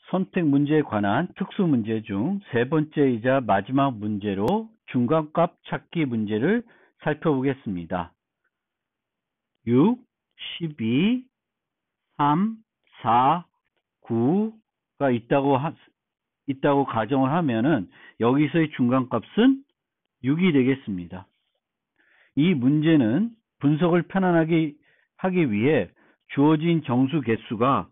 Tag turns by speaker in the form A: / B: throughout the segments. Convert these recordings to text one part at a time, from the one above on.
A: 선택 문제에 관한 특수 문제 중 세 번째이자 마지막 문제로 중간값 찾기 문제를 살펴보겠습니다. 6, 12, 3, 4, 9가 있다고 가정을 하면은 여기서의 중간값은 6이 되겠습니다. 이 문제는 분석을 편안하게 하기 위해 주어진 정수 개수가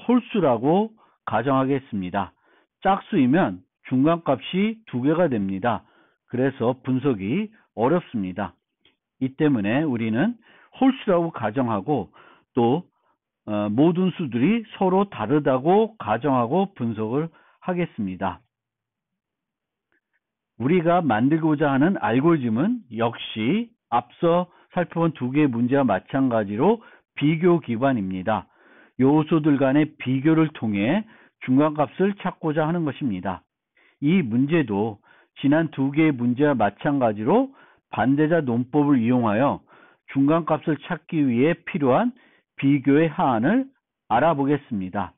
A: 홀수라고 가정하겠습니다. 짝수이면 중간값이 2개가 됩니다. 그래서 분석이 어렵습니다. 이 때문에 우리는 홀수라고 가정하고 또 모든 수들이 서로 다르다고 가정하고 분석을 하겠습니다. 우리가 만들고자 하는 알고리즘은 역시 앞서 살펴본 2개의 문제와 마찬가지로 비교 기반입니다. 요소들 간의 비교를 통해 중간값을 찾고자 하는 것입니다. 이 문제도 지난 2개의 문제와 마찬가지로 반대자 논법을 이용하여 중간값을 찾기 위해 필요한 비교의 하안을 알아보겠습니다.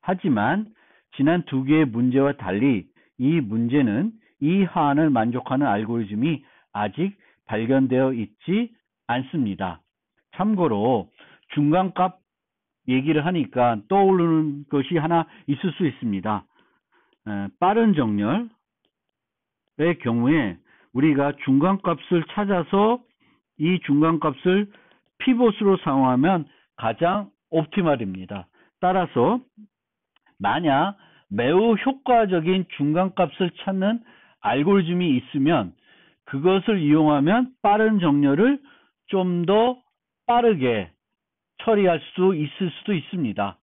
A: 하지만 지난 2개의 문제와 달리 이 문제는 이 하안을 만족하는 알고리즘이 아직 발견되어 있지 않습니다. 참고로 중간값 얘기를 하니까 떠오르는 것이 하나 있을 수 있습니다. 빠른 정렬의 경우에 우리가 중간값을 찾아서 이 중간값을 피봇으로 사용하면 가장 옵티멀입니다. 따라서 만약 매우 효과적인 중간값을 찾는 알고리즘이 있으면 그것을 이용하면 빠른 정렬을 좀 더 빠르게 처리할 수 있을 수도 있습니다.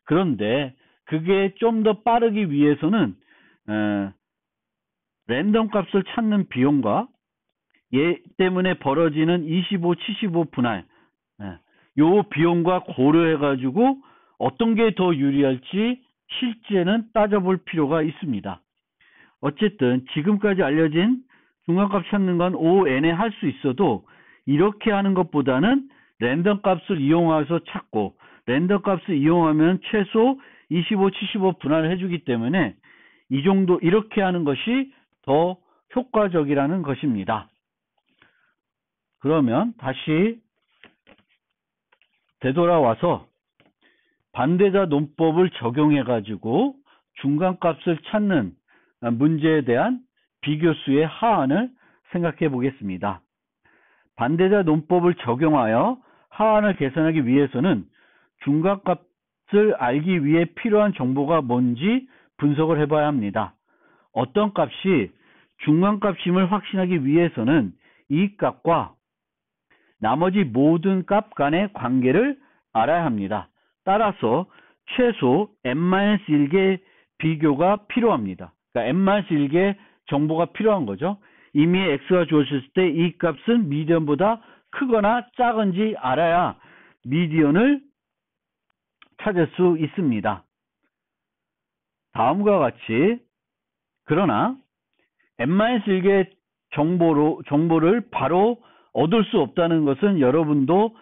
A: 그런데 그게 좀 더 빠르기 위해서는 랜덤 값을 찾는 비용과 얘 때문에 벌어지는 25, 75 분할 요 비용과 고려해 가지고 어떤 게 더 유리할지 실제는 따져볼 필요가 있습니다. 어쨌든 지금까지 알려진 중간값 찾는 건 ON에 할 수 있어도 이렇게 하는 것보다는 랜덤 값을 이용해서 찾고 랜덤 값을 이용하면 최소 25, 75 분할을 해주기 때문에 이 정도 이렇게 하는 것이 더 효과적이라는 것입니다. 그러면 다시 되돌아와서 반대자 논법을 적용해 가지고 중간값을 찾는 문제에 대한 비교수의 하안을 생각해 보겠습니다. 반대자 논법을 적용하여 하안을 계산하기 위해서는 중간값을 알기 위해 필요한 정보가 뭔지 분석을 해봐야 합니다. 어떤 값이 중간값임을 확신하기 위해서는 이 값과 나머지 모든 값 간의 관계를 알아야 합니다. 따라서 최소 n-1개 비교가 필요합니다. 그러니까 n-1개 정보가 필요한 거죠. 이미 x가 주어졌을 때 이 값은 미디언보다 크거나 작은지 알아야 미디언을 찾을 수 있습니다. 다음과 같이 그러나 n-1개 정보를 바로 얻을 수 없다는 것은 여러분도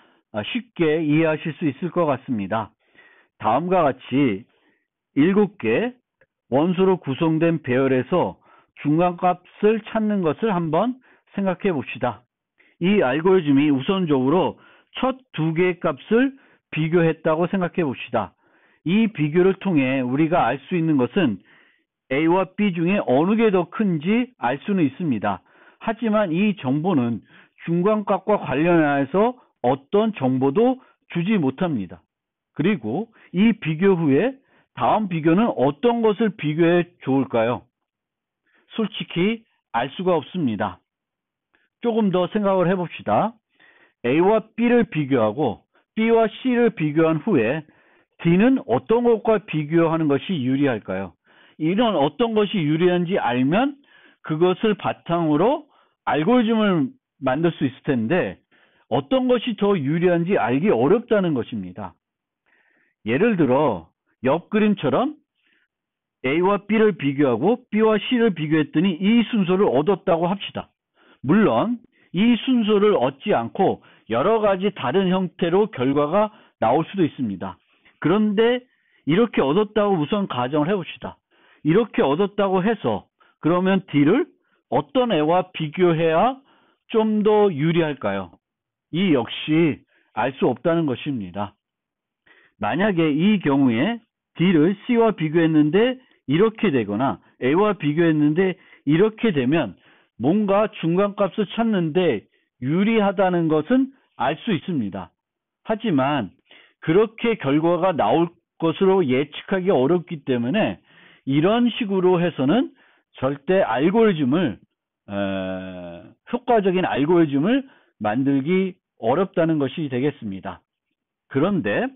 A: 쉽게 이해하실 수 있을 것 같습니다. 다음과 같이 7개 원소로 구성된 배열에서 중간값을 찾는 것을 한번 생각해 봅시다. 이 알고리즘이 우선적으로 첫 2개의 값을 비교했다고 생각해 봅시다. 이 비교를 통해 우리가 알 수 있는 것은 A와 B 중에 어느 게 더 큰지 알 수는 있습니다. 하지만 이 정보는 중간값과 관련해서 어떤 정보도 주지 못합니다. 그리고 이 비교 후에 다음 비교는 어떤 것을 비교해 좋을까요? 솔직히 알 수가 없습니다. 조금 더 생각을 해봅시다. A와 B를 비교하고 B와 C를 비교한 후에 D는 어떤 것과 비교하는 것이 유리할까요? 이런 어떤 것이 유리한지 알면 그것을 바탕으로 알고리즘을 만들 수 있을 텐데 어떤 것이 더 유리한지 알기 어렵다는 것입니다. 예를 들어 옆 그림처럼 A와 B를 비교하고 B와 C를 비교했더니 이 순서를 얻었다고 합시다. 물론 이 순서를 얻지 않고 여러 가지 다른 형태로 결과가 나올 수도 있습니다. 그런데 이렇게 얻었다고 우선 가정을 해봅시다. 이렇게 얻었다고 해서 그러면 D를 어떤 애와 비교해야 좀 더 유리할까요? 이 역시 알 수 없다는 것입니다. 만약에 이 경우에 D를 C와 비교했는데 이렇게 되거나 A와 비교했는데 이렇게 되면 뭔가 중간값을 찾는데 유리하다는 것은 알 수 있습니다. 하지만 그렇게 결과가 나올 것으로 예측하기 어렵기 때문에 이런 식으로 해서는 절대 알고리즘을 효과적인 알고리즘을 만들기 어렵다는 것이 되겠습니다. 그런데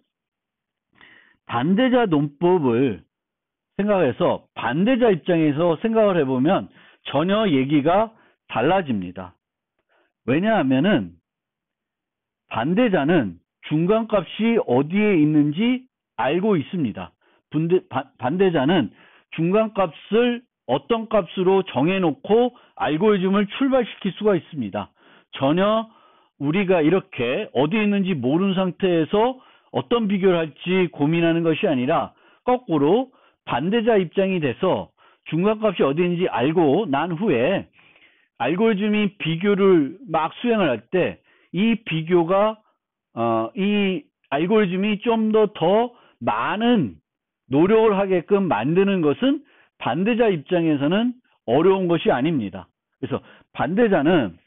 A: 반대자 논법을 생각해서 반대자 입장에서 생각을 해보면 전혀 얘기가 달라집니다. 왜냐하면은 반대자는 중간값이 어디에 있는지 알고 있습니다. 반대자는 중간값을 어떤 값으로 정해놓고 알고리즘을 출발시킬 수가 있습니다. 전혀 우리가 이렇게 어디에 있는지 모르는 상태에서 어떤 비교를 할지 고민하는 것이 아니라 거꾸로 반대자 입장이 돼서 중간값이 어디 있는지 알고 난 후에 알고리즘이 비교를 막 수행을 할 때 이 비교가 이 알고리즘이 좀 더 많은 노력을 하게끔 만드는 것은 반대자 입장에서는 어려운 것이 아닙니다. 그래서 반대자는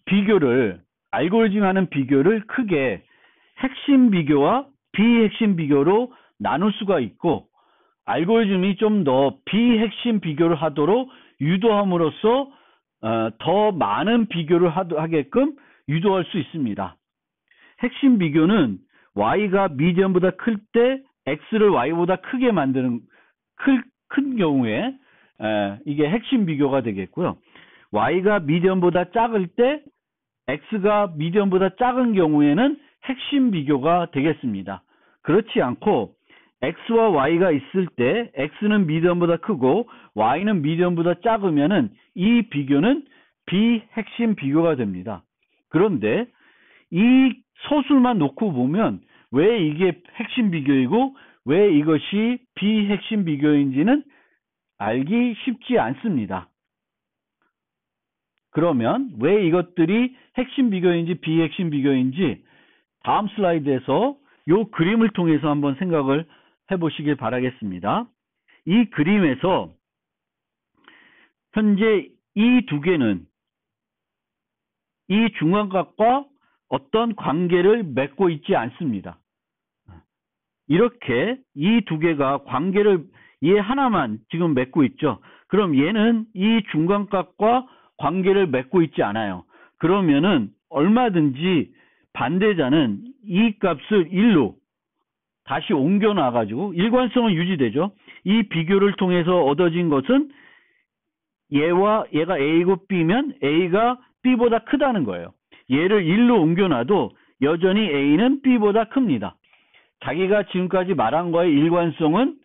A: 비교를 알고리즘 하는 비교를 크게 핵심 비교와 비핵심 비교로 나눌 수가 있고 알고리즘이 좀 더 비핵심 비교를 하도록 유도함으로써 더 많은 비교를 하게끔 유도할 수 있습니다. 핵심 비교는 y가 미디언보다 클 때 x를 y보다 크게 만드는 큰 경우에 이게 핵심 비교가 되겠고요. y가 미디언보다 작을 때 x가 미디언보다 작은 경우에는 핵심 비교가 되겠습니다. 그렇지 않고 x와 y가 있을 때 x는 미디언보다 크고 y는 미디언보다 작으면은 이 비교는 비핵심 비교가 됩니다. 그런데 이 서술만 놓고 보면 왜 이게 핵심 비교이고 왜 이것이 비핵심 비교인지는 알기 쉽지 않습니다. 그러면 왜 이것들이 핵심 비교인지 비핵심 비교인지 다음 슬라이드에서 이 그림을 통해서 한번 생각을 해보시길 바라겠습니다. 이 그림에서 현재 이 두 개는 이 중간값과 어떤 관계를 맺고 있지 않습니다. 이렇게 이 두 개가 관계를 얘 하나만 지금 맺고 있죠. 그럼 얘는 이 중간값과 관계를 맺고 있지 않아요. 그러면은 얼마든지 반대자는 이 값을 1로 다시 옮겨 놔가지고 일관성은 유지되죠. 이 비교를 통해서 얻어진 것은 얘가 A고 B면 A가 B보다 크다는 거예요. 얘를 1로 옮겨놔도 여전히 A는 B보다 큽니다. 자기가 지금까지 말한 거의 일관성은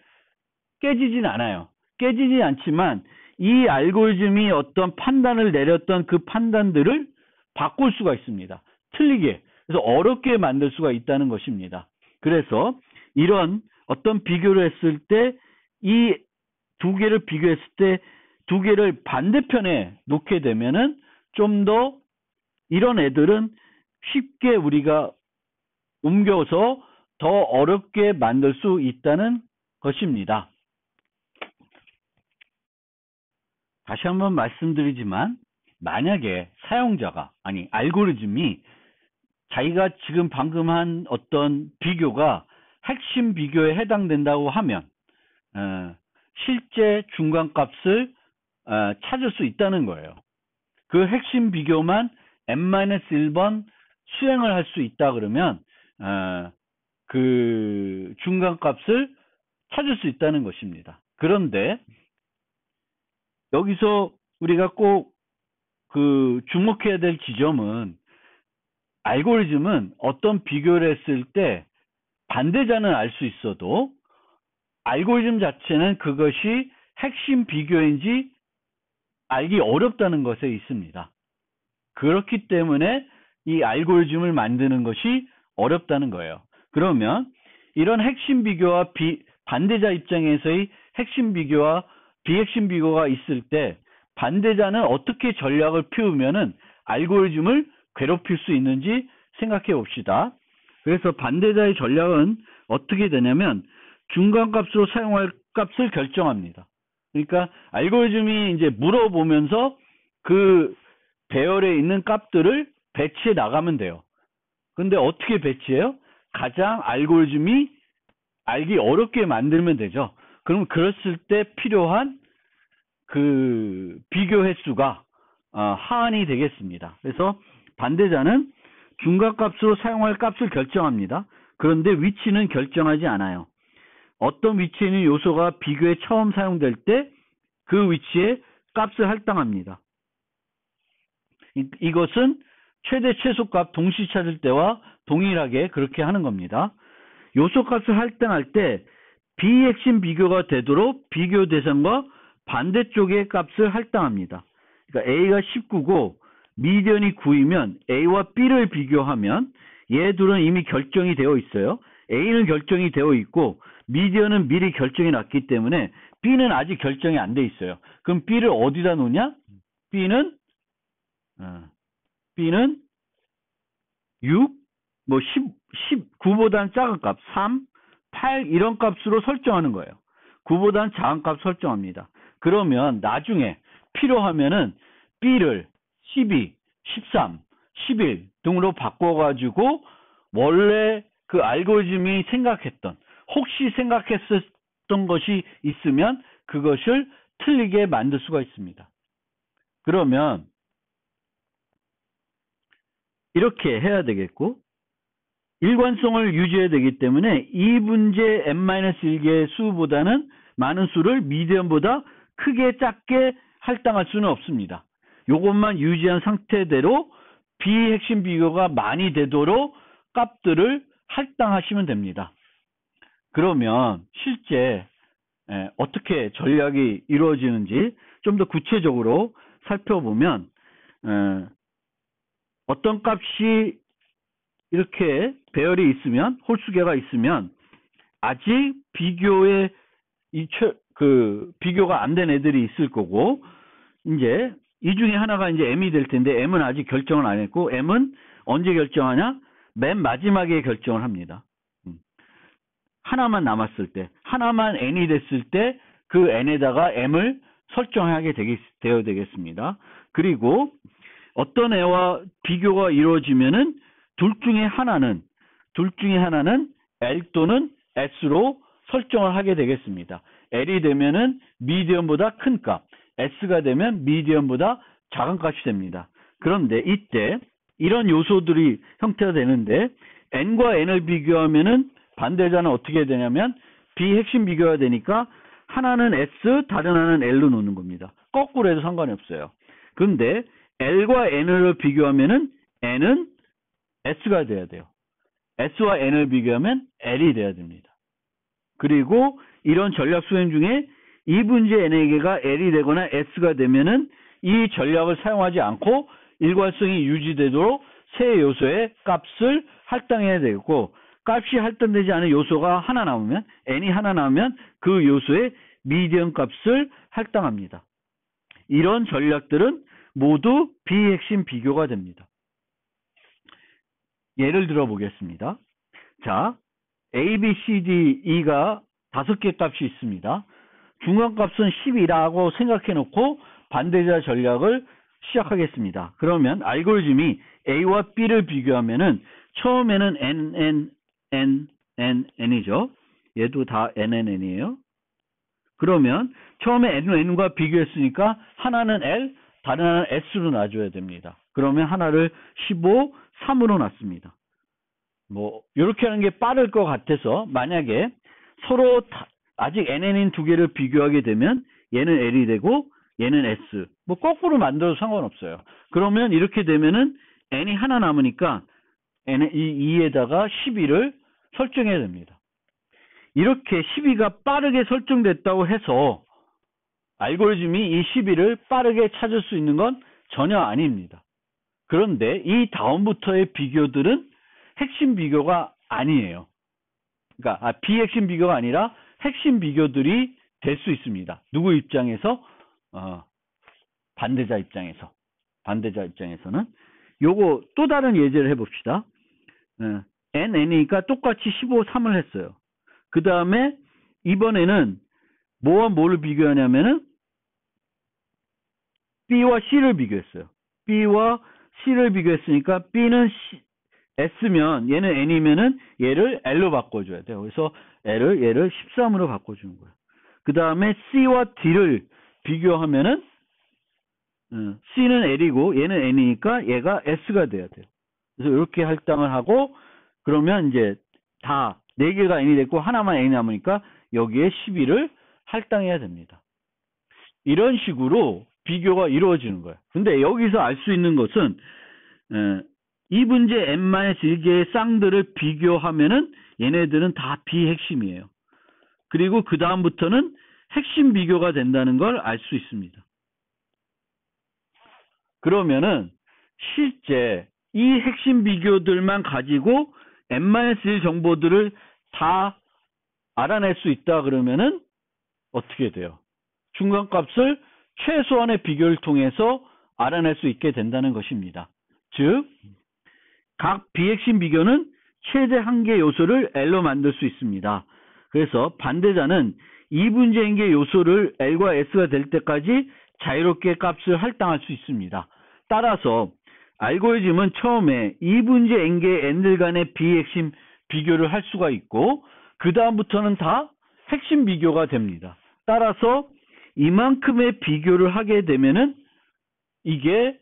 A: 깨지진 않아요. 깨지지 않지만 이 알고리즘이 어떤 판단을 내렸던 그 판단들을 바꿀 수가 있습니다. 틀리게. 그래서 어렵게 만들 수가 있다는 것입니다. 그래서 이런 어떤 비교를 했을 때 이 두 개를 비교했을 때 두 개를 반대편에 놓게 되면은 좀 더 이런 애들은 쉽게 우리가 옮겨서 더 어렵게 만들 수 있다는 것입니다. 다시 한번 말씀드리지만 만약에 사용자가 아니 알고리즘이 자기가 지금 방금 한 어떤 비교가 핵심 비교에 해당된다고 하면 실제 중간값을 찾을 수 있다는 거예요. 그 핵심 비교만 n-1번 수행을 할 수 있다 그러면 그 중간값을 찾을 수 있다는 것입니다. 그런데 여기서 우리가 꼭 그 주목해야 될 지점은 알고리즘은 어떤 비교를 했을 때 반대자는 알 수 있어도 알고리즘 자체는 그것이 핵심 비교인지 알기 어렵다는 것에 있습니다. 그렇기 때문에 이 알고리즘을 만드는 것이 어렵다는 거예요. 그러면 이런 핵심 비교와 반대자 입장에서의 핵심 비교와 비핵심 비교가 있을 때 반대자는 어떻게 전략을 피우면은 알고리즘을 괴롭힐 수 있는지 생각해 봅시다. 그래서 반대자의 전략은 어떻게 되냐면 중간값으로 사용할 값을 결정합니다. 그러니까 알고리즘이 이제 물어보면서 그 배열에 있는 값들을 배치해 나가면 돼요. 근데 어떻게 배치해요? 가장 알고리즘이 알기 어렵게 만들면 되죠. 그럼 그랬을 때 필요한 그 비교 횟수가 하한이 되겠습니다. 그래서 반대자는 중간값으로 사용할 값을 결정합니다. 그런데 위치는 결정하지 않아요. 어떤 위치에 있는 요소가 비교에 처음 사용될 때 그 위치에 값을 할당합니다. 이것은 최대 최소값 동시 찾을 때와 동일하게 그렇게 하는 겁니다. 요소값을 할당할 때 비핵심 비교가 되도록 비교 대상과 반대쪽의 값을 할당합니다. 그러니까 A가 19고 미디언이 9이면 A와 B를 비교하면 얘 둘은 이미 결정이 되어 있어요. A는 결정이 되어 있고 미디언은 미리 결정이 났기 때문에 B는 아직 결정이 안 돼 있어요. 그럼 B를 어디다 놓냐? B는 6, 뭐 19보다는 작은 값, 3, 8 이런 값으로 설정하는 거예요. 9보다는 작은 값 설정합니다. 그러면 나중에 필요하면은 B를 12, 13, 11 등으로 바꿔가지고 원래 그 알고리즘이 생각했던 혹시 생각했었던 것이 있으면 그것을 틀리게 만들 수가 있습니다. 그러면 이렇게 해야 되겠고 일관성을 유지해야 되기 때문에 2분제 n-1개의 수보다는 많은 수를 미디언보다 크게 작게 할당할 수는 없습니다. 이것만 유지한 상태대로 비핵심 비교가 많이 되도록 값들을 할당하시면 됩니다. 그러면 실제 어떻게 전략이 이루어지는지 좀 더 구체적으로 살펴보면 어떤 값이 이렇게 배열이 있으면 홀수계가 있으면 아직 비교에 비교가 안 된 애들이 있을 거고 이제 이 중에 하나가 이제 M이 될 텐데 M은 아직 결정을 안 했고 M은 언제 결정하냐? 맨 마지막에 결정을 합니다. 하나만 남았을 때, 하나만 N이 됐을 때 그 N에다가 M을 설정하게 되어야 되겠습니다. 그리고 어떤 애와 비교가 이루어지면은 둘 중에 하나는 L 또는 S로 설정을 하게 되겠습니다. L이 되면은 미디언보다 큰 값, S가 되면 미디언보다 작은 값이 됩니다. 그런데 이때 이런 요소들이 형태가 되는데 N과 N을 비교하면은 반대자는 어떻게 되냐면 비핵심 비교가 되니까 하나는 S, 다른 하나는 L로 놓는 겁니다. 거꾸로 해도 상관이 없어요. 근데 L과 N을 비교하면은 N은 S가 돼야 돼요. S와 N을 비교하면 L이 돼야 됩니다. 그리고 이런 전략 수행 중에 2분제 N에게가 L이 되거나 S가 되면은 이 전략을 사용하지 않고 일관성이 유지되도록 세 요소의 값을 할당해야 되겠고 값이 할당되지 않은 요소가 하나 나오면 N이 하나 나오면 그 요소의 미디언 값을 할당합니다. 이런 전략들은 모두 비핵심 비교가 됩니다. 예를 들어 보겠습니다. 자, A, B, C, D, E가 5개 값이 있습니다. 중간값은 10이라고 생각해 놓고 반대자 전략을 시작하겠습니다. 그러면 알고리즘이 A와 B를 비교하면은 처음에는 N이죠. 얘도 다 NN이에요. 그러면 처음에 N과 비교했으니까 하나는 L, 다른 하나는 S로 놔줘야 됩니다. 그러면 하나를 15, 3으로 놨습니다. 뭐 이렇게 하는 게 빠를 것 같아서 만약에 서로 아직 NN인 두 개를 비교하게 되면 얘는 L이 되고 얘는 S. 뭐 거꾸로 만들어도 상관없어요. 그러면 이렇게 되면은 N이 하나 남으니까 이 2에다가 12를 설정해야 됩니다. 이렇게 12가 빠르게 설정됐다고 해서 알고리즘이 이 12를 빠르게 찾을 수 있는 건 전혀 아닙니다. 그런데 이 다음부터의 비교들은 핵심 비교가 아니에요. 그러니까 비핵심 비교가 아니라 핵심 비교들이 될 수 있습니다. 누구 입장에서? 반대자 입장에서는 요거 또 다른 예제를 해봅시다. n이니까 똑같이 15, 3을 했어요. 그 다음에 이번에는 뭐와 뭐를 비교하냐면은 B와 C를 비교했어요. B와 C를 비교했으니까 B는 S면 얘는 N이면은 얘를 L로 바꿔줘야 돼요. 그래서 얘를 13으로 바꿔주는 거예요. 그 다음에 C와 D를 비교하면은 C는 L이고 얘는 N이니까 얘가 S가 돼야 돼요. 그래서 이렇게 할당을 하고 그러면 이제 다 4개가 N이 됐고 하나만 N이 남으니까 여기에 12를 할당해야 됩니다. 이런 식으로 비교가 이루어지는 거예요. 근데 여기서 알 수 있는 것은 이 문제 n-1개의 쌍들을 비교하면은 얘네들은 다 비핵심이에요. 그리고 그 다음부터는 핵심 비교가 된다는 걸 알 수 있습니다. 그러면은 실제 이 핵심 비교들만 가지고 n-1 정보들을 다 알아낼 수 있다 그러면은 어떻게 돼요? 중간값을 최소한의 비교를 통해서 알아낼 수 있게 된다는 것입니다. 즉, 각 비핵심 비교는 최대 한 개 요소를 L로 만들 수 있습니다. 그래서 반대자는 이분제 n개 요소를 L과 S가 될 때까지 자유롭게 값을 할당할 수 있습니다. 따라서 알고리즘은 처음에 이분제 n개 n들 간의 비핵심 비교를 할 수가 있고 그 다음부터는 다 핵심 비교가 됩니다. 따라서 이만큼의 비교를 하게 되면은 이게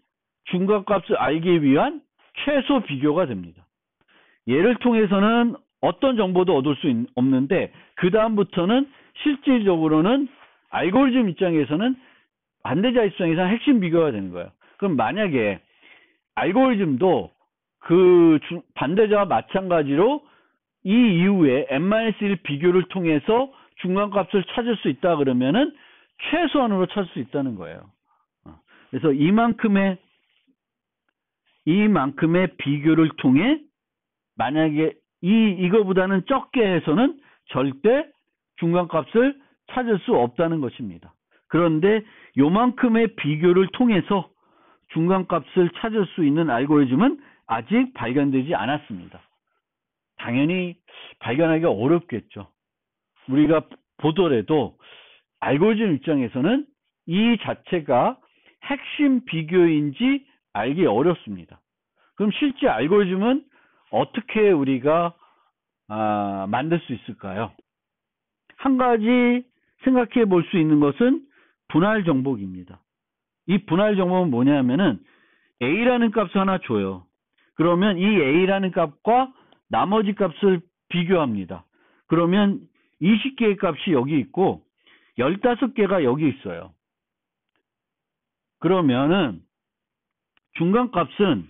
A: 중간값을 알기 위한 최소 비교가 됩니다. 얘를 통해서는 어떤 정보도 얻을 수 없는데 그 다음부터는 실질적으로는 알고리즘 입장에서는 반대자 입장에서는 핵심 비교가 되는 거예요. 그럼 만약에 알고리즘도 그 반대자와 마찬가지로 이 이후에 n-1 비교를 통해서 중간값을 찾을 수 있다 그러면은 최소한으로 찾을 수 있다는 거예요. 그래서 이만큼의 비교를 통해 만약에 이거보다는 적게 해서는 절대 중간값을 찾을 수 없다는 것입니다. 그런데 요만큼의 비교를 통해서 중간값을 찾을 수 있는 알고리즘은 아직 발견되지 않았습니다. 당연히 발견하기가 어렵겠죠. 우리가 보더라도 알고리즘 입장에서는 이 자체가 핵심 비교인지 알기 어렵습니다. 그럼 실제 알고리즘은 어떻게 우리가 만들 수 있을까요? 한 가지 생각해 볼 수 있는 것은 분할 정복입니다. 이 분할 정복은 뭐냐면은 A라는 값을 하나 줘요. 그러면 이 A라는 값과 나머지 값을 비교합니다. 그러면 20개의 값이 여기 있고 15개가 여기 있어요. 그러면은 중간값은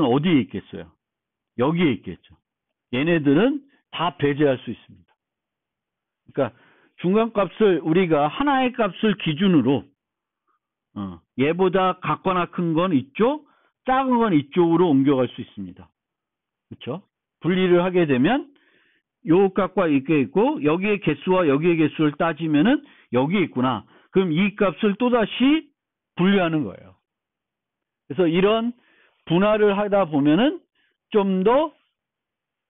A: 어디에 있겠어요? 여기에 있겠죠. 얘네들은 다 배제할 수 있습니다. 그러니까 중간값을 우리가 하나의 값을 기준으로 얘보다 같거나 큰 건 이쪽, 작은 건 이쪽으로 옮겨갈 수 있습니다. 그렇죠? 분리를 하게 되면 요 값과 이게 있고 여기의 개수와 여기의 개수를 따지면은 여기에 있구나. 그럼 이 값을 또다시 분리하는 거예요. 그래서 이런 분할을 하다 보면은 좀 더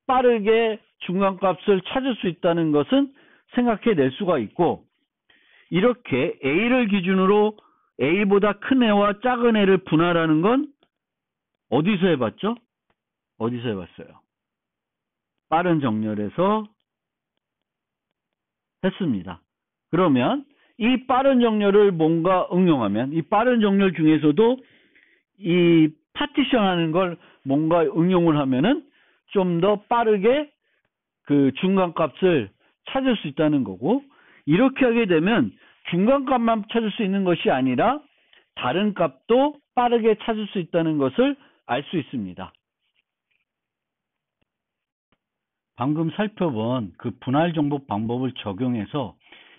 A: 빠르게 중간값을 찾을 수 있다는 것은 생각해 낼 수가 있고 이렇게 A를 기준으로 A보다 큰 애와 작은 애를 분할하는 건 어디서 해봤죠? 어디서 해봤어요? 빠른 정렬에서 했습니다. 그러면 이 빠른 정렬을 뭔가 응용하면 이 빠른 정렬 중에서도 이 파티션 하는 걸 뭔가 응용을 하면은 좀 더 빠르게 그 중간값을 찾을 수 있다는 거고 이렇게 하게 되면 중간값만 찾을 수 있는 것이 아니라 다른 값도 빠르게 찾을 수 있다는 것을 알 수 있습니다. 방금 살펴본 그 분할 정복 방법을 적용해서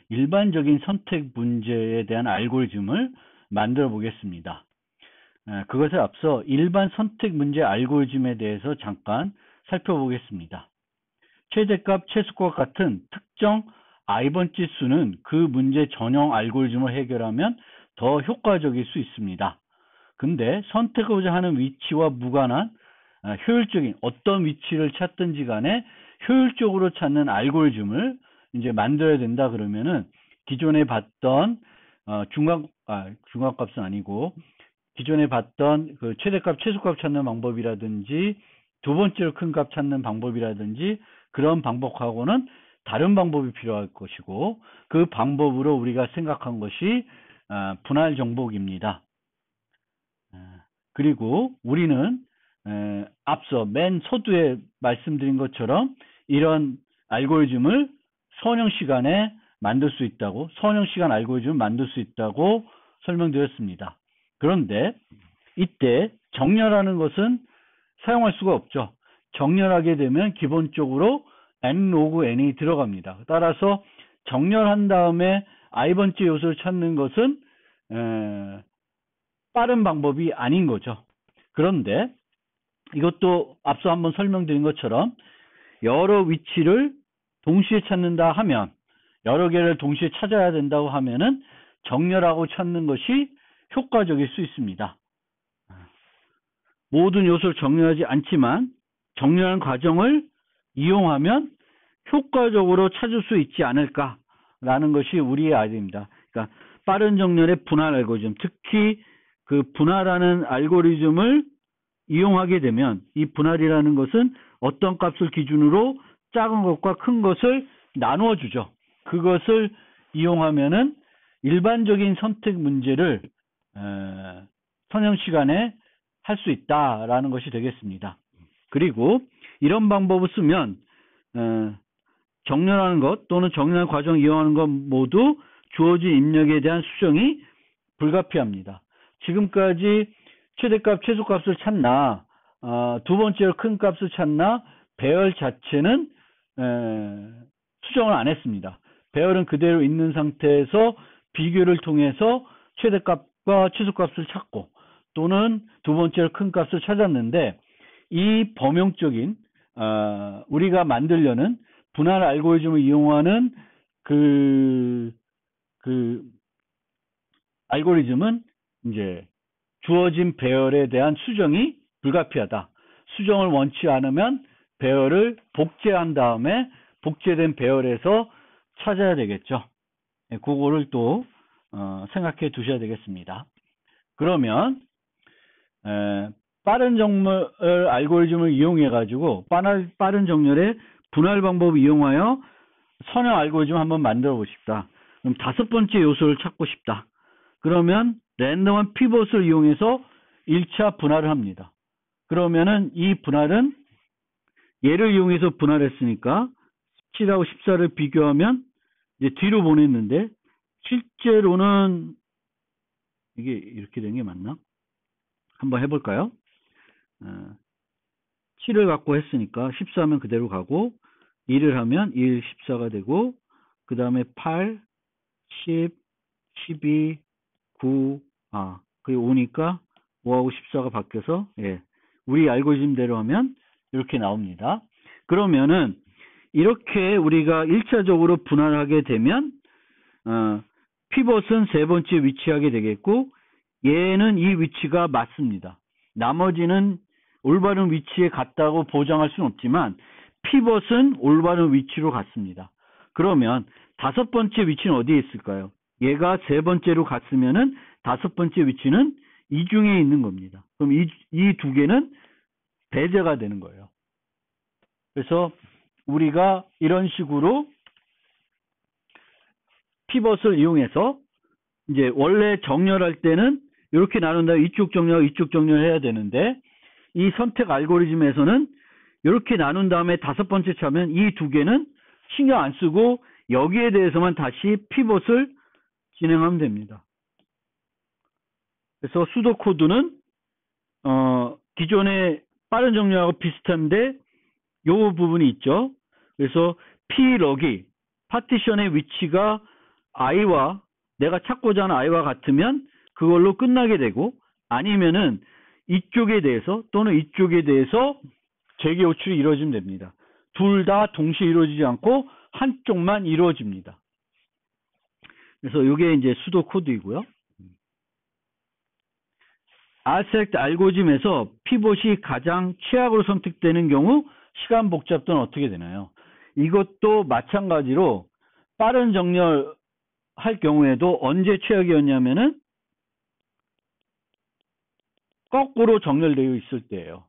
A: 일반적인 선택 문제에 대한 알고리즘을 만들어 보겠습니다. 그것에 앞서 일반 선택 문제 알고리즘에 대해서 잠깐 살펴보겠습니다. 최대값, 최소값 같은 특정 i번째 수는 그 문제 전용 알고리즘을 해결하면 더 효과적일 수 있습니다. 근데 선택하고자 하는 위치와 무관한 효율적인 어떤 위치를 찾든지 간에 효율적으로 찾는 알고리즘을 이제 만들어야 된다 그러면은 기존에 봤던 중간값은 아니고 기존에 봤던 그 최대값, 최소값 찾는 방법이라든지 두 번째로 큰 값 찾는 방법이라든지 그런 방법하고는 다른 방법이 필요할 것이고 그 방법으로 우리가 생각한 것이 분할 정복입니다. 그리고 우리는 앞서 맨 서두에 말씀드린 것처럼 이런 알고리즘을 선형 시간에 만들 수 있다고, 선형 시간 알고리즘을 만들 수 있다고 설명드렸습니다. 그런데 이때 정렬하는 것은 사용할 수가 없죠. 정렬하게 되면 기본적으로 n 로그 n이 들어갑니다. 따라서 정렬한 다음에 i번째 요소를 찾는 것은 빠른 방법이 아닌 거죠. 그런데 이것도 앞서 한번 설명드린 것처럼 여러 위치를 동시에 찾는다 하면, 여러 개를 동시에 찾아야 된다고 하면은 정렬하고 찾는 것이 효과적일 수 있습니다. 모든 요소를 정렬하지 않지만 정렬한 과정을 이용하면 효과적으로 찾을 수 있지 않을까라는 것이 우리의 아이디어입니다. 그러니까 빠른 정렬의 분할 알고리즘, 특히 그 분할하는 알고리즘을 이용하게 되면 이 분할이라는 것은 어떤 값을 기준으로 작은 것과 큰 것을 나누어 주죠. 그것을 이용하면은 일반적인 선택 문제를 선형 시간에 할 수 있다라는 것이 되겠습니다. 그리고 이런 방법을 쓰면 정렬하는 것 또는 정렬 과정을 이용하는 것 모두 주어진 입력에 대한 수정이 불가피합니다. 지금까지 최대값, 최소값을 찾나 두 번째로 큰 값을 찾나 배열 자체는 수정을 안 했습니다. 배열은 그대로 있는 상태에서 비교를 통해서 최대값과 최소값을 찾고 또는 두 번째로 큰 값을 찾았는데 이 범용적인 우리가 만들려는 분할 알고리즘을 이용하는 그 알고리즘은 이제 주어진 배열에 대한 수정이 불가피하다. 수정을 원치 않으면 배열을 복제한 다음에 복제된 배열에서 찾아야 되겠죠. 그거를 또 생각해 두셔야 되겠습니다. 그러면 빠른 정렬 알고리즘을 이용해 가지고 빠른 정렬의 분할 방법을 이용하여 선형 알고리즘 한번 만들어 보십시다. 그럼 다섯 번째 요소를 찾고 싶다. 그러면 랜덤한 피벗을 이용해서 1차 분할을 합니다. 그러면은 이 분할은 얘를 이용해서 분할했으니까 17하고 14를 비교하면 이제 뒤로 보냈는데 실제로는 이게 이렇게 된 게 맞나? 한번 해볼까요? 7을 갖고 했으니까 14면 그대로 가고 1을 하면 1, 14가 되고 그 다음에 8, 10, 12, 9, 그리고 5니까 5하고 14가 바뀌어서 우리 알고리즘대로 하면 이렇게 나옵니다. 그러면은 이렇게 우리가 1차적으로 분할하게 되면 피벗은 세 번째 위치하게 되겠고 얘는 이 위치가 맞습니다. 나머지는 올바른 위치에 갔다고 보장할 수는 없지만 피벗은 올바른 위치로 갔습니다. 그러면 다섯 번째 위치는 어디에 있을까요? 얘가 세 번째로 갔으면은 다섯 번째 위치는 이 중에 있는 겁니다. 그럼 이 두 개는 배제가 되는 거예요. 그래서 우리가 이런 식으로 피벗을 이용해서 이제 원래 정렬할 때는 이렇게 나눈 다음에 이쪽 정렬, 이쪽 정렬해야 되는데 이 선택 알고리즘에서는 이렇게 나눈 다음에 다섯 번째 차면 이 두 개는 신경 안 쓰고 여기에 대해서만 다시 피벗을 진행하면 됩니다. 그래서 수도 코드는 기존의 빠른 정렬하고 비슷한데 요 부분이 있죠. 그래서 plog이 파티션의 위치가 i와 내가 찾고자 하는 i와 같으면 그걸로 끝나게 되고 아니면은 이쪽에 대해서 또는 이쪽에 대해서 재개 호출이 이루어지면 됩니다. 둘 다 동시에 이루어지지 않고 한쪽만 이루어집니다. 그래서 이게 이제 수도 코드이고요. Rselect 알고리즘에서 피봇이 가장 최악으로 선택되는 경우 시간 복잡도는 어떻게 되나요? 이것도 마찬가지로 빠른 정렬 할 경우에도 언제 최악이었냐면은 거꾸로 정렬되어 있을 때예요.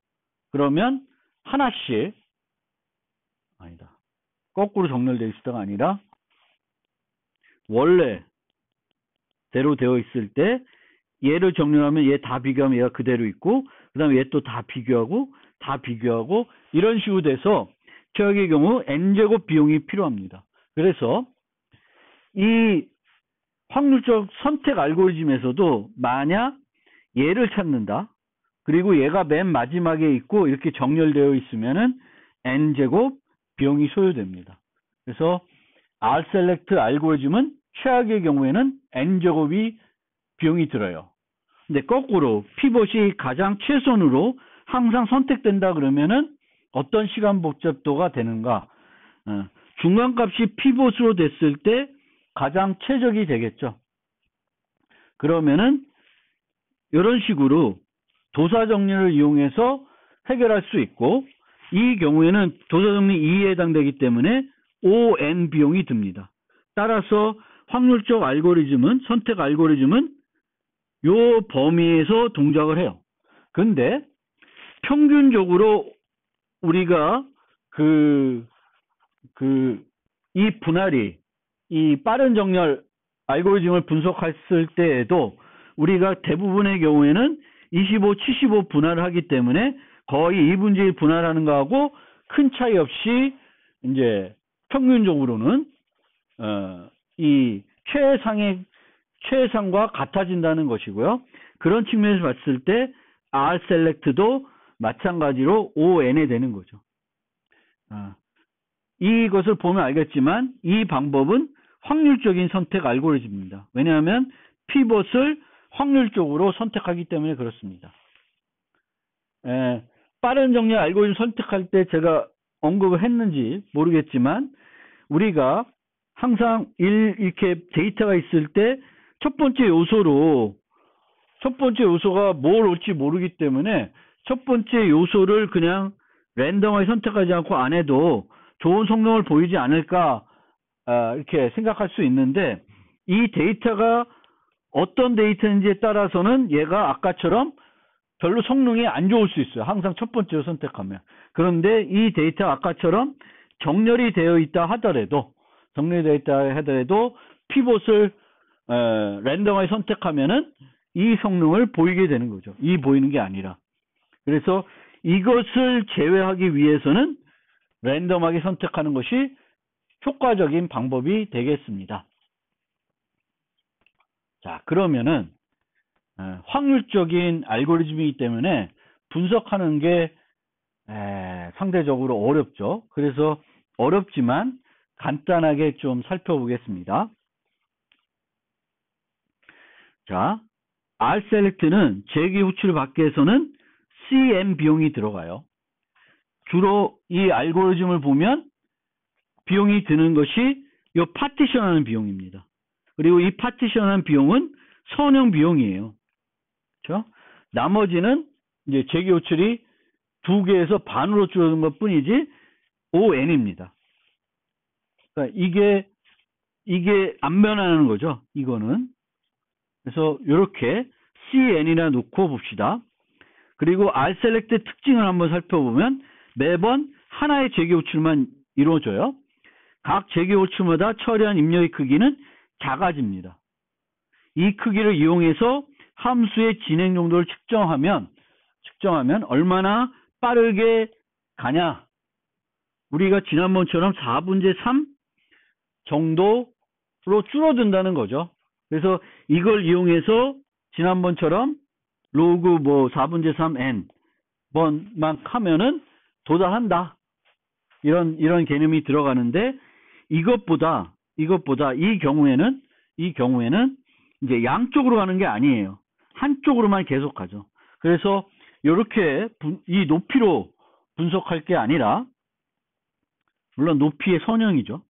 A: 그러면 하나씩 아니다. 거꾸로 정렬되어 있을 때가 아니라 원래대로 되어 있을 때 얘를 정렬하면 얘 다 비교하면 얘가 그대로 있고 그 다음에 얘 또 다 비교하고 이런 식으로 돼서 최악의 경우 n제곱 비용이 필요합니다. 그래서 이 확률적 선택 알고리즘에서도 만약 얘를 찾는다. 그리고 얘가 맨 마지막에 있고 이렇게 정렬되어 있으면은 n제곱 비용이 소요됩니다. 그래서 Rselect 알고리즘은 최악의 경우에는 n제곱이 비용이 들어요. 근데 거꾸로 피봇이 가장 최선으로 항상 선택된다 그러면은 어떤 시간 복잡도가 되는가? 중간값이 피봇으로 됐을 때 가장 최적이 되겠죠. 그러면은 이런 식으로 도사 정리를 이용해서 해결할 수 있고 이 경우에는 도사 정리 2에 해당되기 때문에 ON 비용이 듭니다. 따라서 확률적 알고리즘은 선택 알고리즘은 요 범위에서 동작을 해요. 근데 평균적으로 우리가 이 분할이 이 빠른 정렬 알고리즘을 분석했을 때에도 우리가 대부분의 경우에는 25, 75 분할을 하기 때문에 거의 2분의 1 분할하는 거하고 큰 차이 없이 이제 평균적으로는 이 최상과 같아진다는 것이고요. 그런 측면에서 봤을 때 Rselect도 마찬가지로 ON에 되는 거죠. 이것을 보면 알겠지만 이 방법은 확률적인 선택 알고리즘입니다. 왜냐하면 피봇을 확률적으로 선택하기 때문에 그렇습니다. 빠른 정렬 알고리즘 선택할 때 제가 언급을 했는지 모르겠지만 우리가 항상 이렇게 데이터가 있을 때 첫 번째 요소가 뭘 올지 모르기 때문에 첫 번째 요소를 그냥 랜덤하게 선택하지 않고 안 해도 좋은 성능을 보이지 않을까 이렇게 생각할 수 있는데 이 데이터가 어떤 데이터인지에 따라서는 얘가 아까처럼 별로 성능이 안 좋을 수 있어요. 항상 첫 번째로 선택하면. 그런데 이 데이터가 아까처럼 정렬이 되어 있다 하더라도 피봇을 랜덤하게 선택하면은 이 성능을 보이게 되는 거죠. 이 보이는 게 아니라. 그래서 이것을 제외하기 위해서는 랜덤하게 선택하는 것이 효과적인 방법이 되겠습니다. 자, 그러면은 확률적인 알고리즘이기 때문에 분석하는 게 상대적으로 어렵죠. 그래서 어렵지만 간단하게 좀 살펴보겠습니다. 자, Rselect는 재기 호출 받기 위해서는 CM 비용이 들어가요. 주로 이 알고리즘을 보면 비용이 드는 것이 이 파티션하는 비용입니다. 그리고 이 파티션하는 비용은 선형 비용이에요. 그렇죠? 나머지는 이제 재기 호출이 2개에서 반으로 줄어든 것 뿐이지 ON입니다. 그러니까 이게 안 변하는 거죠. 이거는. 그래서 이렇게 CN이나 놓고 봅시다. 그리고 Rselect의 특징을 한번 살펴보면 매번 하나의 재기 호출만 이루어져요. 각 재기 호출마다 처리한 입력의 크기는 작아집니다. 이 크기를 이용해서 함수의 진행 정도를 측정하면 얼마나 빠르게 가냐. 우리가 지난번처럼 4분의 3 정도로 줄어든다는 거죠. 그래서 이걸 이용해서 지난번처럼 로그 4분의 3n 번만 하면은 도달한다. 이런 개념이 들어가는데 이것보다 이 경우에는 이제 양쪽으로 가는 게 아니에요. 한쪽으로만 계속 가죠. 그래서 이렇게 이 높이로 분석할 게 아니라 물론 높이의 선형이죠.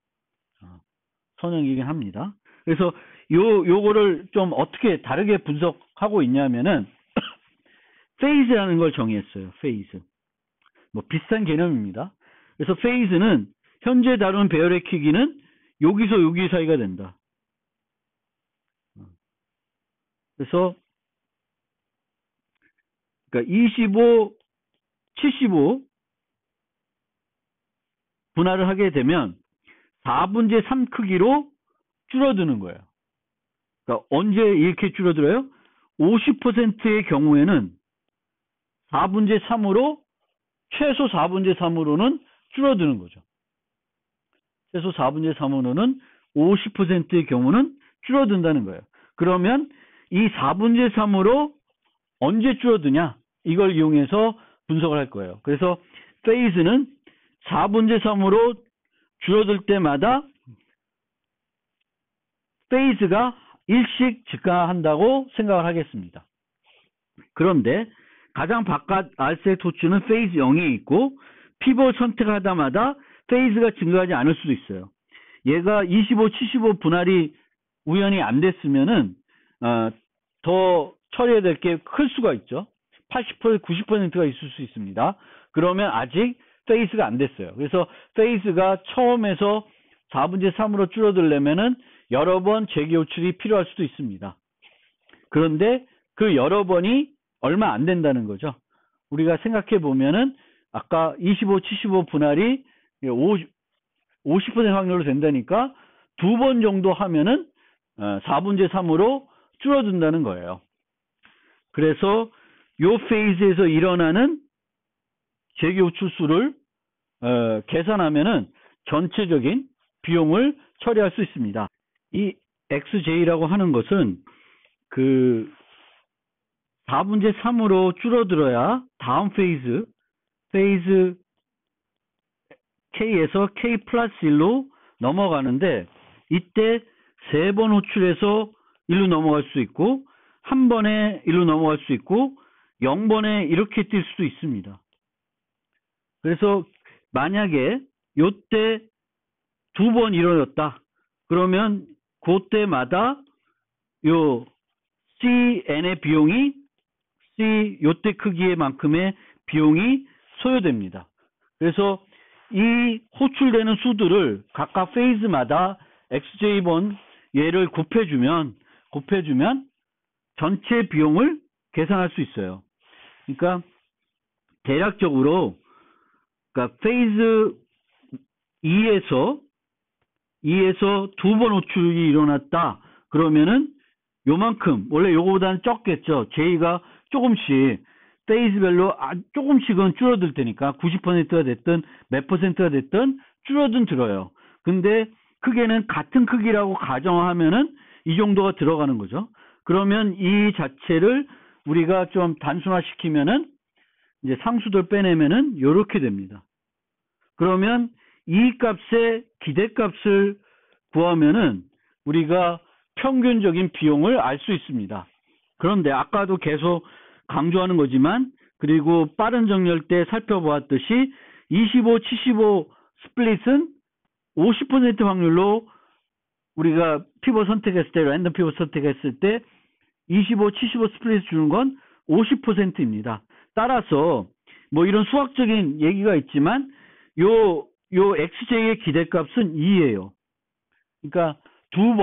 A: 선형이긴 합니다. 그래서 요거를 좀 어떻게 다르게 분석하고 있냐면은 페이즈라는 걸 정의했어요. 페이즈. 뭐 비슷한 개념입니다. 그래서 페이즈는 현재 다룬 배열의 크기는 여기서 여기 사이가 된다. 그래서 그러니까 25, 75 분할을 하게 되면 4분의 3 크기로 줄어드는 거예요. 그러니까 언제 이렇게 줄어들어요? 50%의 경우에는 4분의 3으로 최소 4분의 3으로는 줄어드는 거죠. 최소 4분의 3으로는 50%의 경우는 줄어든다는 거예요. 그러면 이 4분의 3으로 언제 줄어드냐? 이걸 이용해서 분석을 할 거예요. 그래서 페이즈는 4분의 3으로 줄어들 때마다 페이즈가 일씩 증가한다고 생각을 하겠습니다. 그런데 가장 바깥 알색 토추는 페이즈 0에 있고 피벗 선택하다마다 페이즈가 증가하지 않을 수도 있어요. 얘가 25, 75 분할이 우연히 안 됐으면은 더 처리해야 될 게 클 수가 있죠. 80%, 90%가 있을 수 있습니다. 그러면 아직 페이즈가 안 됐어요. 그래서 페이즈가 처음에서 4분의 3으로 줄어들려면은 여러 번 재기호출이 필요할 수도 있습니다. 그런데 그 여러 번이 얼마 안 된다는 거죠. 우리가 생각해 보면은 아까 25, 75 분할이 50% 확률로 된다니까 2번 정도 하면은 4분의 3으로 줄어든다는 거예요. 그래서 요 페이즈에서 일어나는 재기호출수를 계산하면은 전체적인 비용을 처리할 수 있습니다. 이 XJ라고 하는 것은 그 4분의 3으로 줄어들어야 다음 페이즈 K에서 K 플러스 1로 넘어가는데 이때 3번 호출해서 1로 넘어갈 수 있고 한 번에 1로 넘어갈 수 있고 0번에 이렇게 뛸 수도 있습니다. 그래서 만약에 요때 2번 이루어졌다. 그러면 그때마다 요 CN의 비용이 요때 크기의 만큼의 비용이 소요됩니다. 그래서 이 호출되는 수들을 각각 페이즈마다 XJ번 얘를 곱해주면 전체 비용을 계산할 수 있어요. 그러니까 대략적으로 그러니까 페이즈 2에서 2번 호출이 일어났다. 그러면은 요만큼 원래 요거보다는 적겠죠. J가 조금씩 페이즈별로 조금씩은 줄어들 테니까 90%가 됐든 몇 %가 됐든 줄어들어요. 근데 크게는 같은 크기라고 가정하면은 이 정도가 들어가는 거죠. 그러면 이 자체를 우리가 좀 단순화시키면은 이제 상수들 빼내면은 요렇게 됩니다. 그러면 이 값의 기대값을 구하면은 우리가 평균적인 비용을 알 수 있습니다. 그런데 아까도 계속 강조하는 거지만 그리고 빠른 정렬 때 살펴보았듯이 25, 75 스플릿은 50% 확률로 우리가 피벗 선택했을 때 랜덤 피벗 선택했을 때 25, 75 스플릿 주는 건 50%입니다. 따라서 뭐 이런 수학적인 얘기가 있지만 요 XJ의 기대값은 2예요. 그러니까 두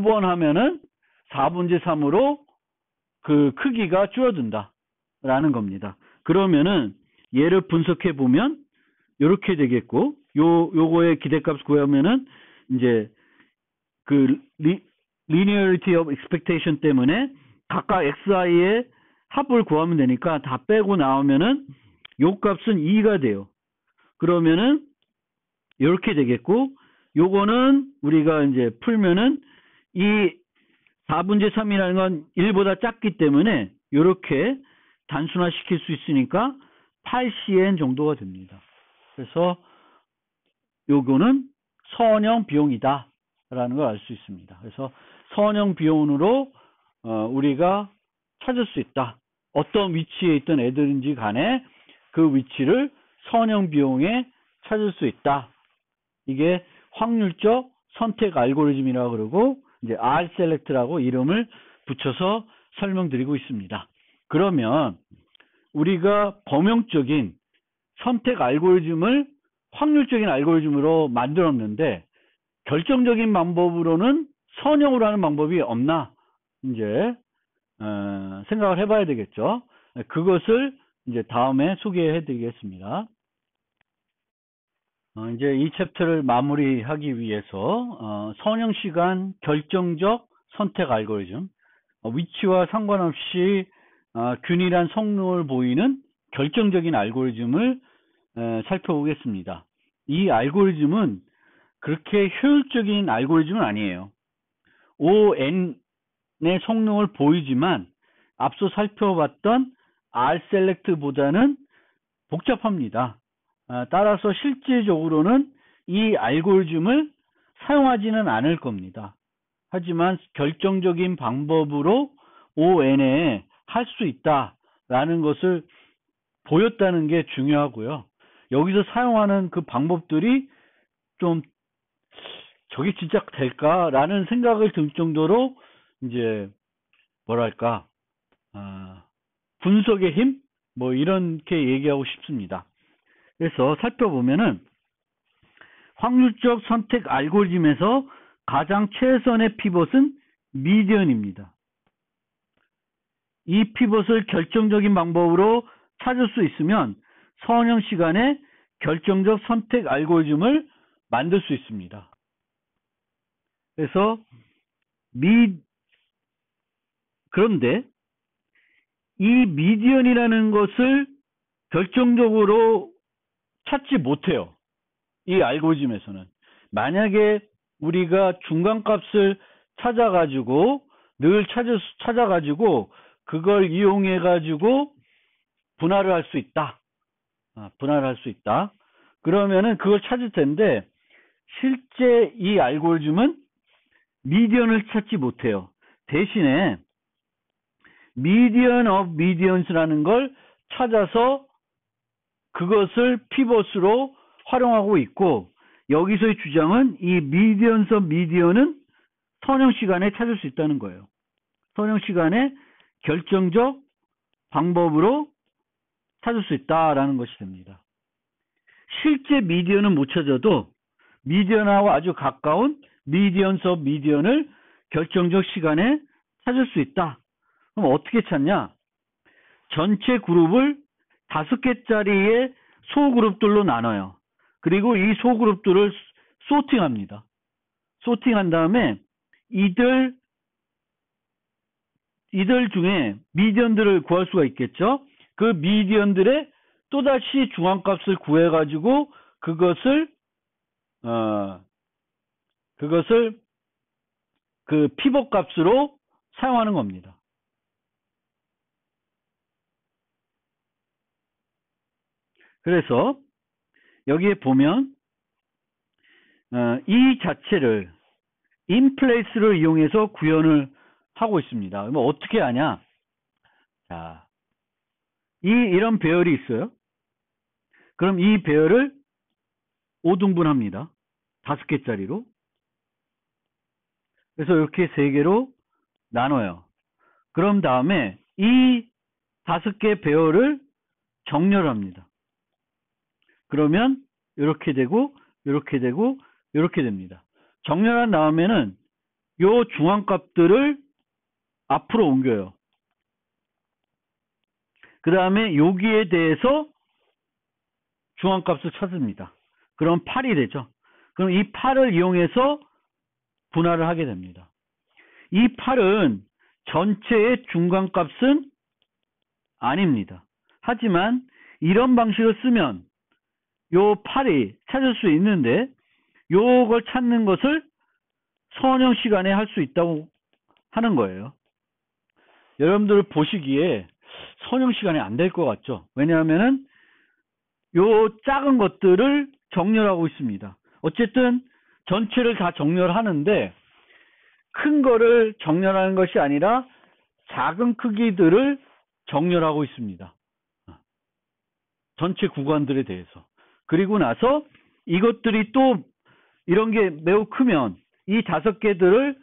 A: 번 하면은 4분의 3으로 그 크기가 줄어든다라는 겁니다. 그러면은 얘를 분석해 보면 이렇게 되겠고 요거의 기대값 구하면은 이제 그 linearity of expectation 때문에 각각 XI의 합을 구하면 되니까 다 빼고 나오면은 요 값은 2가 돼요. 그러면은 이렇게 되겠고 요거는 우리가 이제 풀면은 이 4분의 3이라는 건 1보다 작기 때문에 이렇게 단순화시킬 수 있으니까 8CN 정도가 됩니다. 그래서 요거는 선형 비용이다 라는 걸 알 수 있습니다. 그래서 선형 비용으로 우리가 찾을 수 있다. 어떤 위치에 있던 애들인지 간에 그 위치를 선형 비용에 찾을 수 있다 이게 확률적 선택 알고리즘이라고 그러고 이제 Rselect라고 이름을 붙여서 설명드리고 있습니다. 그러면 우리가 범용적인 선택 알고리즘을 확률적인 알고리즘으로 만들었는데 결정적인 방법으로는 선형으로 하는 방법이 없나 이제 생각을 해봐야 되겠죠. 그것을 이제 다음에 소개해 드리겠습니다. 이제 이 챕터를 마무리하기 위해서 선형 시간 결정적 선택 알고리즘, 위치와 상관없이 균일한 성능을 보이는 결정적인 알고리즘을 살펴보겠습니다. 이 알고리즘은 그렇게 효율적인 알고리즘은 아니에요. ON의 성능을 보이지만 앞서 살펴봤던 Rselect보다는 복잡합니다. 따라서 실제적으로는 이 알고리즘을 사용하지는 않을 겁니다. 하지만 결정적인 방법으로 ON에 할 수 있다라는 것을 보였다는 게 중요하고요. 여기서 사용하는 그 방법들이 좀 저게 진짜 될까라는 생각을 들 정도로 이제 뭐랄까 분석의 힘? 뭐 이렇게 얘기하고 싶습니다. 그래서 살펴보면은 확률적 선택 알고리즘에서 가장 최선의 피벗은 미디언입니다. 이 피벗을 결정적인 방법으로 찾을 수 있으면 선형 시간에 결정적 선택 알고리즘을 만들 수 있습니다. 그래서 그런데 이 미디언이라는 것을 결정적으로 찾지 못해요. 이 알고리즘에서는. 만약에 우리가 중간값을 찾아가지고 늘 찾아가지고 그걸 이용해가지고 분할을 할 수 있다. 분할을 할 수 있다. 그러면은 그걸 찾을 텐데 실제 이 알고리즘은 미디언을 찾지 못해요. 대신에 median of medians라는 걸 찾아서 그것을 피벗으로 활용하고 있고 여기서의 주장은 이 medians of median은 선형 시간에 찾을 수 있다는 거예요. 선형 시간에 결정적 방법으로 찾을 수 있다라는 것이 됩니다. 실제 미디언은 못 찾아도 미디언하고 아주 가까운 medians of median을 결정적 시간에 찾을 수 있다. 그럼 어떻게 찾냐? 전체 그룹을 5개짜리의 소그룹들로 나눠요. 그리고 이 소그룹들을 소팅합니다. 소팅한 다음에 이들 중에 미디언들을 구할 수가 있겠죠. 그 미디언들의 또다시 중앙값을 구해가지고 그것을 그 피벗 값으로 사용하는 겁니다. 그래서 여기에 보면 이 자체를 인플레이스를 이용해서 구현을 하고 있습니다. 그럼 어떻게 하냐? 자, 이런 배열이 있어요. 그럼 이 배열을 5등분합니다. 5개짜리로. 그래서 이렇게 3개로 나눠요. 그럼 다음에 이 5개 배열을 정렬합니다. 그러면 이렇게 되고 이렇게 되고 이렇게 됩니다. 정렬한 다음에는 요 중앙값들을 앞으로 옮겨요. 그 다음에 여기에 대해서 중앙값을 찾습니다. 그럼 8이 되죠. 그럼 이 8을 이용해서 분할을 하게 됩니다. 이 8은 전체의 중간값은 아닙니다. 하지만 이런 방식을 쓰면 요 8이 찾을 수 있는데 요걸 찾는 것을 선형 시간에 할 수 있다고 하는 거예요. 여러분들 보시기에 선형 시간이 안 될 것 같죠? 왜냐하면은 요 작은 것들을 정렬하고 있습니다. 어쨌든 전체를 다 정렬하는데 큰 거를 정렬하는 것이 아니라 작은 크기들을 정렬하고 있습니다. 전체 구간들에 대해서. 그리고 나서 이것들이 또 이런 게 매우 크면 이 5개들을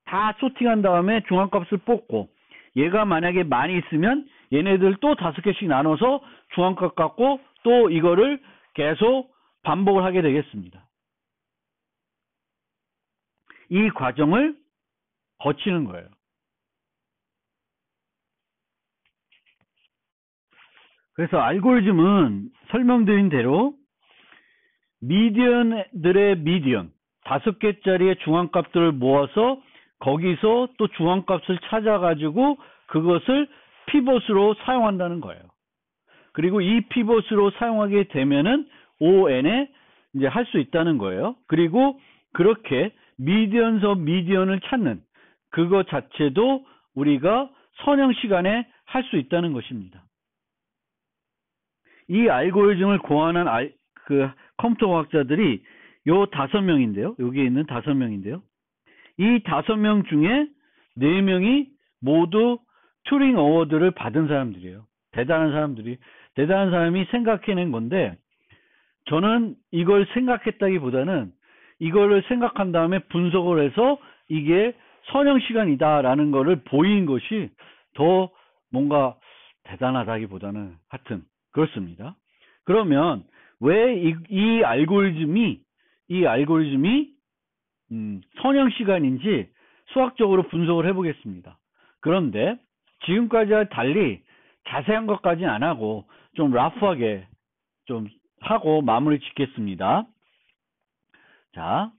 A: 다 소팅한 다음에 중앙값을 뽑고, 얘가 만약에 많이 있으면 얘네들 또 5개씩 나눠서 중앙값 갖고 또 이거를 계속 반복을 하게 되겠습니다. 이 과정을 거치는 거예요. 그래서 알고리즘은 설명드린 대로 미디언들의 미디언 5개짜리의 중앙값들을 모아서 거기서 또 중앙값을 찾아가지고 그것을 피벗으로 사용한다는 거예요. 그리고 이 피벗으로 사용하게 되면은 ON에 이제 할 수 있다는 거예요. 그리고 그렇게 미디언서 미디언을 찾는 그거 자체도 우리가 선형 시간에 할 수 있다는 것입니다. 이 알고리즘을 고안한 그 컴퓨터 과학자들이 요 5명인데요. 여기에 있는 5명인데요. 이 5명 중에 4명이 모두 튜링 어워드를 받은 사람들이에요. 대단한 사람이 생각해낸 건데, 저는 이걸 생각했다기보다는 이거를 생각한 다음에 분석을 해서 이게 선형 시간이다라는 거를 보인 것이 더 뭔가 대단하다기보다는 하여튼 그렇습니다. 그러면 왜 이 알고리즘이 선형 시간인지 수학적으로 분석을 해보겠습니다. 그런데 지금까지와 달리 자세한 것까지는 안 하고 좀 라프하게 좀 하고 마무리 짓겠습니다. 자,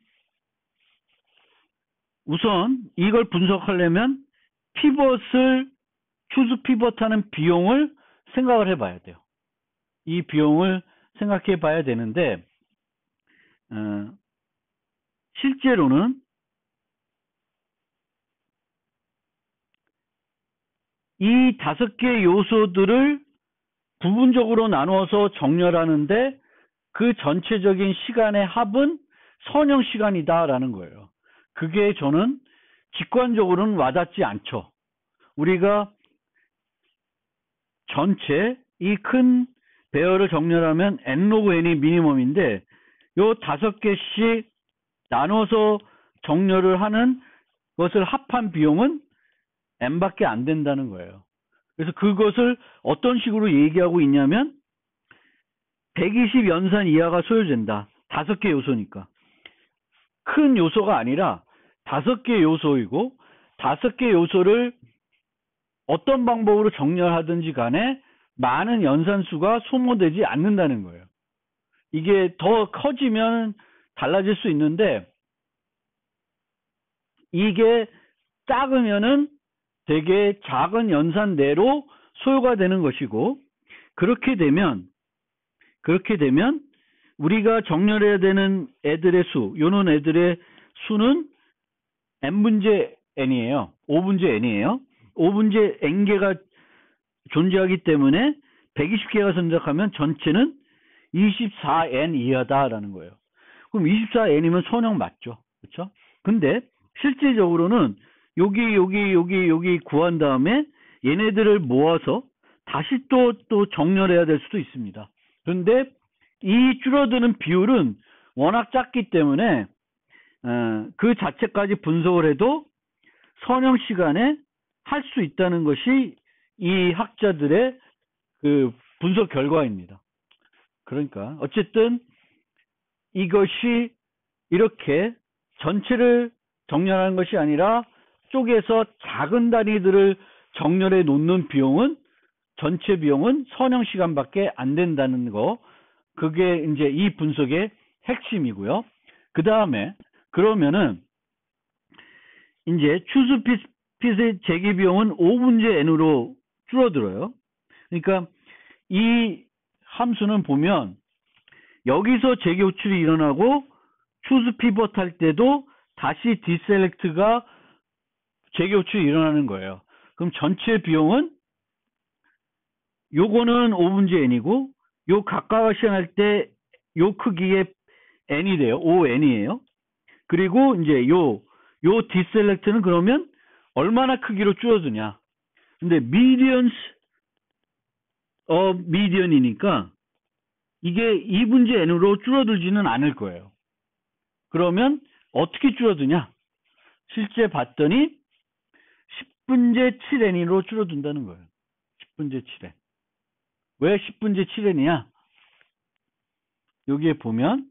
A: 우선 이걸 분석하려면 추수 피벗하는 비용을 생각을 해봐야 돼요. 이 비용을 생각해 봐야 되는데, 실제로는 이 5개 요소들을 부분적으로 나누어서 정렬하는데 그 전체적인 시간의 합은 선형 시간이다라는 거예요. 그게 저는 직관적으로는 와닿지 않죠. 우리가 전체 이 큰 배열을 정렬하면 n 로그 n이 미니멈인데 요 5개씩 나눠서 정렬을 하는 것을 합한 비용은 n밖에 안 된다는 거예요. 그래서 그것을 어떤 식으로 얘기하고 있냐면 120 연산 이하가 소요된다. 5개 요소니까. 큰 요소가 아니라 5개 요소이고 5개 요소를 어떤 방법으로 정렬하든지 간에 많은 연산수가 소모되지 않는다는 거예요. 이게 더 커지면 달라질 수 있는데 이게 작으면은 되게 작은 연산 내로 소요가 되는 것이고, 그렇게 되면 우리가 정렬해야 되는 애들의 수, 요런 애들의 수는 n분의 n이에요. 5분의 n이에요. 5분의 n개가 존재하기 때문에 120개가 선택하면 전체는 24n 이하다라는 거예요. 그럼 24n이면 선형 맞죠? 그렇죠? 근데 실제적으로는 여기 구한 다음에 얘네들을 모아서 다시 또 정렬해야 될 수도 있습니다. 그런데 이 줄어드는 비율은 워낙 작기 때문에 그 자체까지 분석을 해도 선형 시간에 할 수 있다는 것이 이 학자들의 그 분석 결과입니다. 그러니까 어쨌든 이것이 이렇게 전체를 정렬하는 것이 아니라 쪼개서 작은 단위들을 정렬해 놓는 비용은 전체 비용은 선형 시간밖에 안 된다는 거, 그게 이제 이 분석의 핵심이고요. 그 다음에 그러면은 이제 추수 핏의 재기 비용은 5분의 n으로 줄어들어요. 그러니까 이 함수는 보면 여기서 재기 호출이 일어나고 추수 피벗 할 때도 다시 디셀렉트가 재기 호출이 일어나는 거예요. 그럼 전체 비용은 요거는 5분의 n이고 요 각각을 시행할 때 요 크기의 n이 돼요. 5n이에요. 그리고 이제 요 디셀렉트는 그러면 얼마나 크기로 줄어드냐. 근데 medians of median이니까 이게 2분의 n으로 줄어들지는 않을 거예요. 그러면 어떻게 줄어드냐? 실제 봤더니 10분제 7n으로 줄어든다는 거예요. 10분제 7n. 왜 10분제 7n이냐? 여기에 보면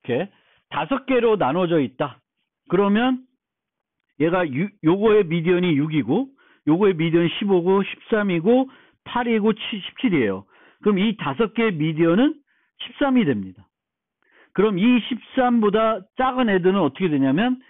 A: 이렇게 5개로 나눠져 있다. 그러면 얘가 요거의 미디언이 6이고 요거의 미디언이 15고 13이고 8이고 17이에요. 그럼 이 5개의 미디언은 13이 됩니다. 그럼 이 13보다 작은 애들은 어떻게 되냐면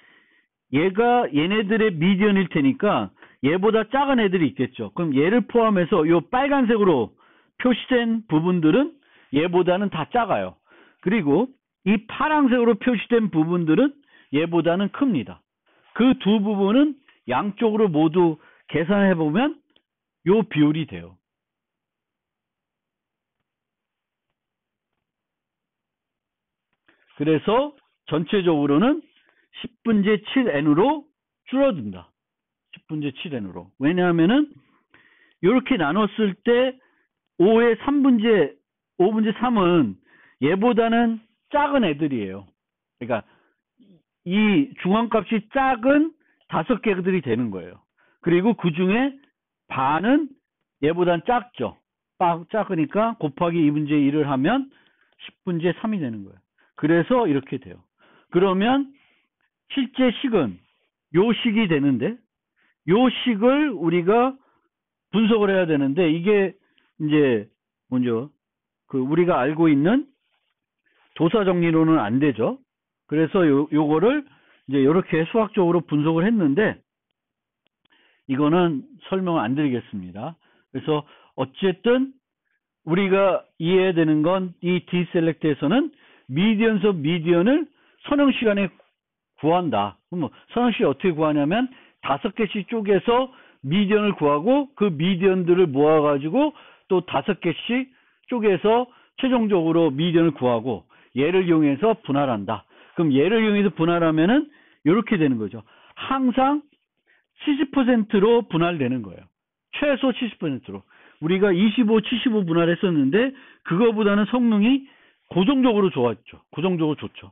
A: 얘가 얘네들의 미디언일 테니까 얘보다 작은 애들이 있겠죠. 그럼 얘를 포함해서 요 빨간색으로 표시된 부분들은 얘보다는 다 작아요. 그리고 이 파란색으로 표시된 부분들은 얘보다는 큽니다. 그 두 부분은 양쪽으로 모두 계산해 보면 요 비율이 돼요. 그래서 전체적으로는 10분제 7n으로 줄어든다. 10분제 7n으로. 왜냐하면은 이렇게 나눴을 때 5의 3분제 5분제 3은 얘보다는 작은 애들이에요. 그러니까 이 중앙값이 작은 5개들이 되는 거예요. 그리고 그 중에 반은 얘보다는 작죠. 작으니까 곱하기 2분제 1을 하면 10분제 3이 되는 거예요. 그래서 이렇게 돼요. 그러면 실제 식은 요 식이 되는데 요 식을 우리가 분석을 해야 되는데 이게 이제 먼저 우리가 알고 있는 도사 정리로는 안 되죠. 그래서 요거를 이제 이렇게 수학적으로 분석을 했는데 이거는 설명을 안 드리겠습니다. 그래서 어쨌든 우리가 이해해야 되는 건 이 D셀렉트에서는 미디언 섭 미디언을 선형 시간에 구한다. 그럼 선형 시간에 어떻게 구하냐면 5개씩 쪼개서 미디언을 구하고 그 미디언들을 모아가지고 또 5개씩 쪼개서 최종적으로 미디언을 구하고 얘를 이용해서 분할한다. 그럼 얘를 이용해서 분할하면은 이렇게 되는 거죠. 항상 70%로 분할되는 거예요. 최소 70%로. 우리가 25, 75 분할했었는데 그거보다는 성능이 고정적으로 좋았죠. 고정적으로 좋죠.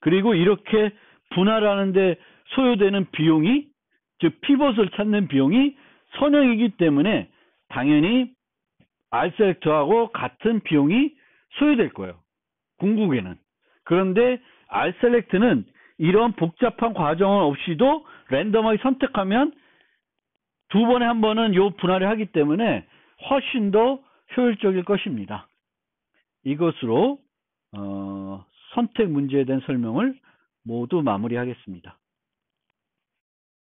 A: 그리고 이렇게 분할하는데 소요되는 비용이, 즉 피벗을 찾는 비용이 선형이기 때문에 당연히 R셀렉트하고 같은 비용이 소요될 거예요. 궁극에는. 그런데 R셀렉트는 이런 복잡한 과정은 없이도 랜덤하게 선택하면 2번에 한 번은 요 분할을 하기 때문에 훨씬 더 효율적일 것입니다. 이것으로 선택 문제에 대한 설명을 모두 마무리하겠습니다.